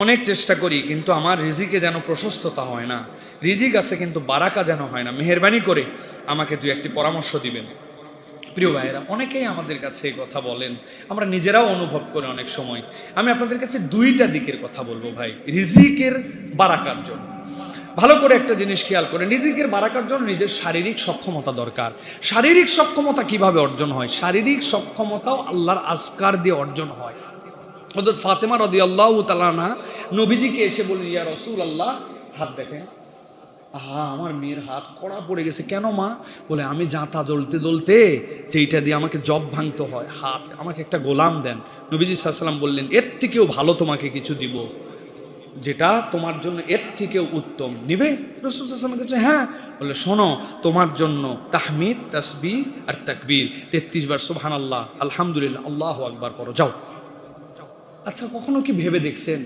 অনেক চেষ্টা করি কিন্তু আমার রিজিকে যেন প্রশস্ততা হয় না, রিজিক আছে কিন্তু বারাকা যেন হয় না। মেহেরবানি করে আমাকে দুই একটি পরামর্শ দিবেন। প্রিয় ভাইয়েরা, অনেকেই আমাদের কাছে এই কথা বলেন, আমরা নিজেরাও অনুভব করি অনেক সময়। আমি আপনাদের কাছে দুইটা দিকের কথা বলবো ভাই, রিজিকের বারাকার জন্য। ভালো করে একটা জিনিস খেয়াল করেন, রিজিকের বারাকার জন্য নিজের শারীরিক সক্ষমতা দরকার। শারীরিক সক্ষমতা কিভাবে অর্জন হয়? শারীরিক সক্ষমতাও আল্লাহর আজকার দিয়ে অর্জন হয়। হযরত ফাতেমা রাদিয়াল্লাহু তাআলা আনহা নবীজিকে এসে বললেন, ইয়া রাসূলুল্লাহ, হাত দেখেন, আমার মেয়ের হাত কড়া পড়ে গেছে। কেন মা? বলে, আমি জাঁতা জ্বলতে জ্বলতে যেইটা দিয়ে আমাকে জব ভাঙতে হয় হাত, আমাকে একটা গোলাম দেন। নবীজি সাল্লাল্লাহু আলাইহি ওয়াসাল্লাম বললেন, এর থেকেও ভালো তোমাকে কিছু দিব, যেটা তোমার জন্য এর থেকেও উত্তম। নিবে? রাসূল সাল্লাল্লাহু আলাইহি ওয়াসাল্লাম বলছে, হ্যাঁ। বলে, শোনো, তোমার জন্য তাহমিদ, তাসবিহ আর তাকবীর 33 বার সুবহানাল্লাহ, আলহামদুলিল্লাহ, আল্লাহু আকবার পড়ো, যাও। আচ্ছা, কখনো কি ভেবে দেখছেন